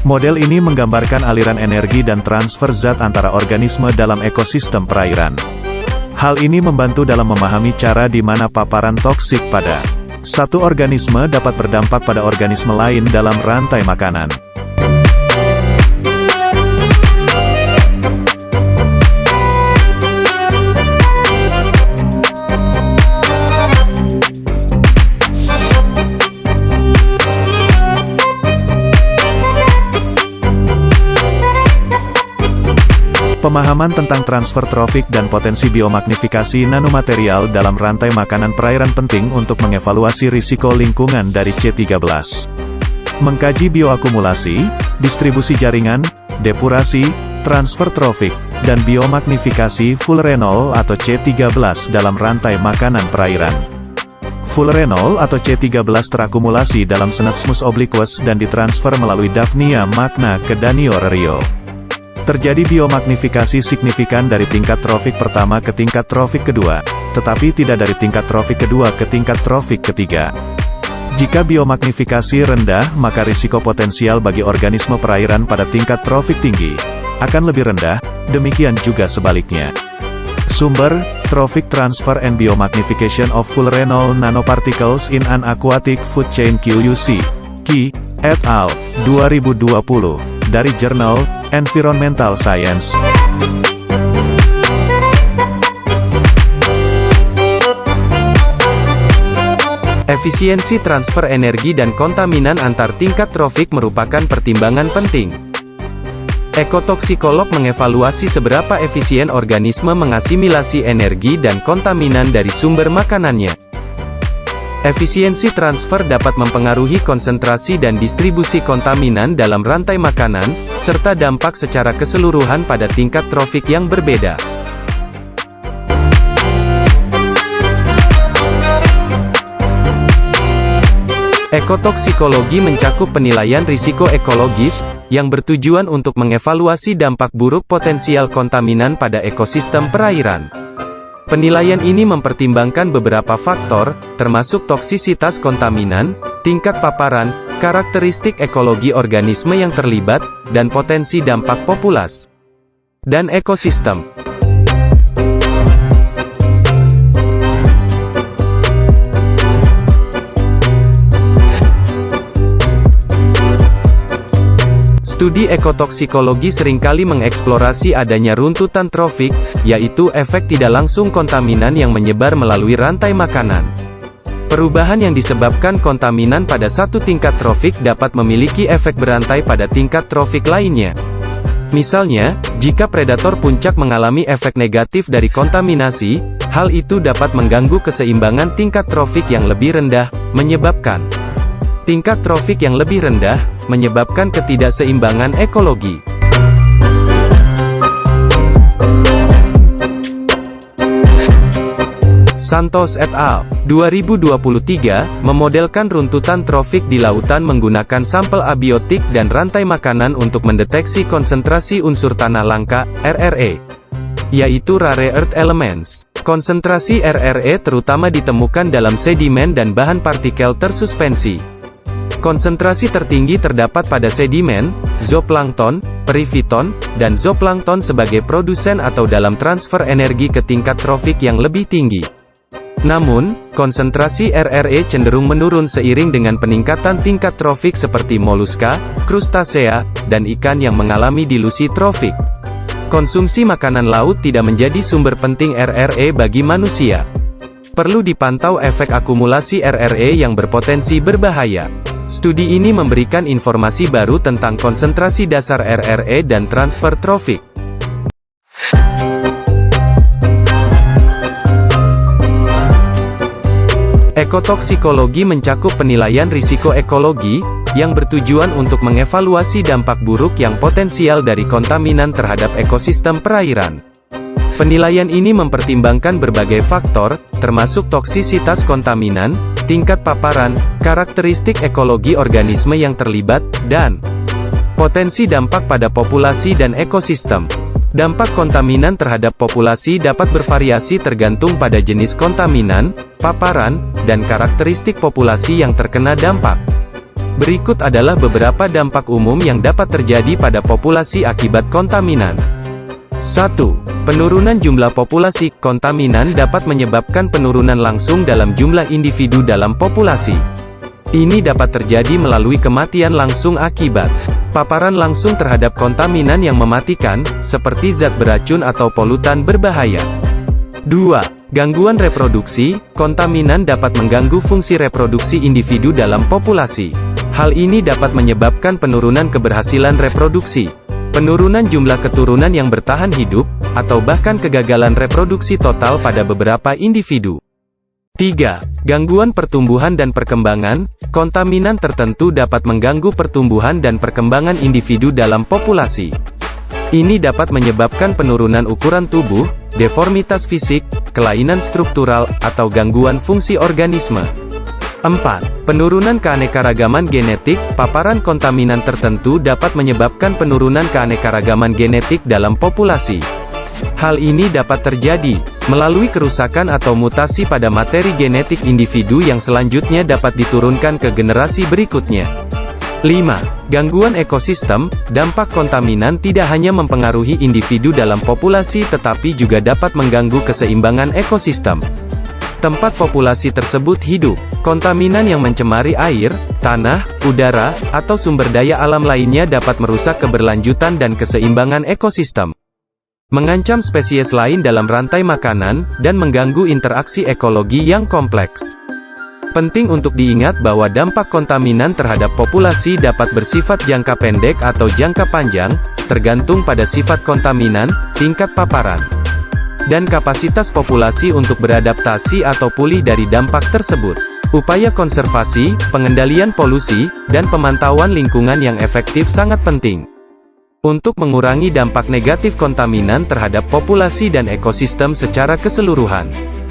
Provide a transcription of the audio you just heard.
Model ini menggambarkan aliran energi dan transfer zat antara organisme dalam ekosistem perairan. Hal ini membantu dalam memahami cara di mana paparan toksik pada satu organisme dapat berdampak pada organisme lain dalam rantai makanan. Pemahaman tentang transfer trofik dan potensi biomagnifikasi nanomaterial dalam rantai makanan perairan penting untuk mengevaluasi risiko lingkungan dari C13. Mengkaji bioakumulasi, distribusi jaringan, depurasi, transfer trofik, dan biomagnifikasi fullerenol atau C13 dalam rantai makanan perairan. Fullerenol atau C13 terakumulasi dalam Senesmus obliquus dan ditransfer melalui Daphnia magna ke Daniorerio. Terjadi biomagnifikasi signifikan dari tingkat trofik pertama ke tingkat trofik kedua, tetapi tidak dari tingkat trofik kedua ke tingkat trofik ketiga. Jika biomagnifikasi rendah, maka risiko potensial bagi organisme perairan pada tingkat trofik tinggi akan lebih rendah, demikian juga sebaliknya. Sumber, Trophic Transfer and Biomagnification of Fullerenol Nanoparticles in an Aquatic Food Chain QUC, Qi, et al., 2020, dari Journal Environmental Science. Efisiensi transfer energi dan kontaminan antar tingkat trofik merupakan pertimbangan penting. Ekotoksikolog mengevaluasi seberapa efisien organisme mengasimilasi energi dan kontaminan dari sumber makanannya. Efisiensi transfer dapat mempengaruhi konsentrasi dan distribusi kontaminan dalam rantai makanan, serta dampak secara keseluruhan pada tingkat trofik yang berbeda. Ekotoksikologi mencakup penilaian risiko ekologis, yang bertujuan untuk mengevaluasi dampak buruk potensial kontaminan pada ekosistem perairan. Penilaian ini mempertimbangkan beberapa faktor, termasuk toksisitas kontaminan, tingkat paparan, karakteristik ekologi organisme yang terlibat, dan potensi dampak populasi dan ekosistem. Studi ekotoksikologi seringkali mengeksplorasi adanya runtutan trofik, yaitu efek tidak langsung kontaminan yang menyebar melalui rantai makanan. Perubahan yang disebabkan kontaminan pada satu tingkat trofik dapat memiliki efek berantai pada tingkat trofik lainnya. Misalnya, jika predator puncak mengalami efek negatif dari kontaminasi, hal itu dapat mengganggu keseimbangan tingkat trofik yang lebih rendah, menyebabkan tingkat trofik yang lebih rendah, menyebabkan ketidakseimbangan ekologi. Santos et al. 2023, memodelkan runtutan trofik di lautan menggunakan sampel abiotik dan rantai makanan untuk mendeteksi konsentrasi unsur tanah langka, RRE, yaitu Rare Earth Elements. Konsentrasi RRE terutama ditemukan dalam sedimen dan bahan partikel tersuspensi. Konsentrasi tertinggi terdapat pada sedimen, zooplankton, perifiton, dan zooplankton sebagai produsen atau dalam transfer energi ke tingkat trofik yang lebih tinggi. Namun, konsentrasi RRE cenderung menurun seiring dengan peningkatan tingkat trofik seperti moluska, krustasea, dan ikan yang mengalami dilusi trofik. Konsumsi makanan laut tidak menjadi sumber penting RRE bagi manusia. Perlu dipantau efek akumulasi RRE yang berpotensi berbahaya. Studi ini memberikan informasi baru tentang konsentrasi dasar RRE dan transfer trofik. Ekotoksikologi mencakup penilaian risiko ekologi, yang bertujuan untuk mengevaluasi dampak buruk yang potensial dari kontaminan terhadap ekosistem perairan. Penilaian ini mempertimbangkan berbagai faktor, termasuk toksisitas kontaminan, tingkat paparan, karakteristik ekologi organisme yang terlibat, dan potensi dampak pada populasi dan ekosistem. Dampak kontaminan terhadap populasi dapat bervariasi tergantung pada jenis kontaminan, paparan, dan karakteristik populasi yang terkena dampak. Berikut adalah beberapa dampak umum yang dapat terjadi pada populasi akibat kontaminan. 1. Penurunan jumlah populasi. Kontaminan dapat menyebabkan penurunan langsung dalam jumlah individu dalam populasi. Ini dapat terjadi melalui kematian langsung akibat paparan langsung terhadap kontaminan yang mematikan, seperti zat beracun atau polutan berbahaya. 2. Gangguan reproduksi. Kontaminan dapat mengganggu fungsi reproduksi individu dalam populasi. Hal ini dapat menyebabkan penurunan keberhasilan reproduksi, penurunan jumlah keturunan yang bertahan hidup, atau bahkan kegagalan reproduksi total pada beberapa individu. 3. Gangguan pertumbuhan dan perkembangan. Kontaminan tertentu dapat mengganggu pertumbuhan dan perkembangan individu dalam populasi. Ini dapat menyebabkan penurunan ukuran tubuh, deformitas fisik, kelainan struktural, atau gangguan fungsi organisme. 4. Penurunan keanekaragaman genetik. Paparan kontaminan tertentu dapat menyebabkan penurunan keanekaragaman genetik dalam populasi. Hal ini dapat terjadi melalui kerusakan atau mutasi pada materi genetik individu yang selanjutnya dapat diturunkan ke generasi berikutnya. 5. Gangguan ekosistem. Dampak kontaminan tidak hanya mempengaruhi individu dalam populasi tetapi juga dapat mengganggu keseimbangan ekosistem tempat populasi tersebut hidup. Kontaminan yang mencemari air, tanah, udara, atau sumber daya alam lainnya dapat merusak keberlanjutan dan keseimbangan ekosistem, mengancam spesies lain dalam rantai makanan, dan mengganggu interaksi ekologi yang kompleks. Penting untuk diingat bahwa dampak kontaminan terhadap populasi dapat bersifat jangka pendek atau jangka panjang, tergantung pada sifat kontaminan, tingkat paparan, dan kapasitas populasi untuk beradaptasi atau pulih dari dampak tersebut. Upaya konservasi, pengendalian polusi, dan pemantauan lingkungan yang efektif sangat penting untuk mengurangi dampak negatif kontaminan terhadap populasi dan ekosistem secara keseluruhan.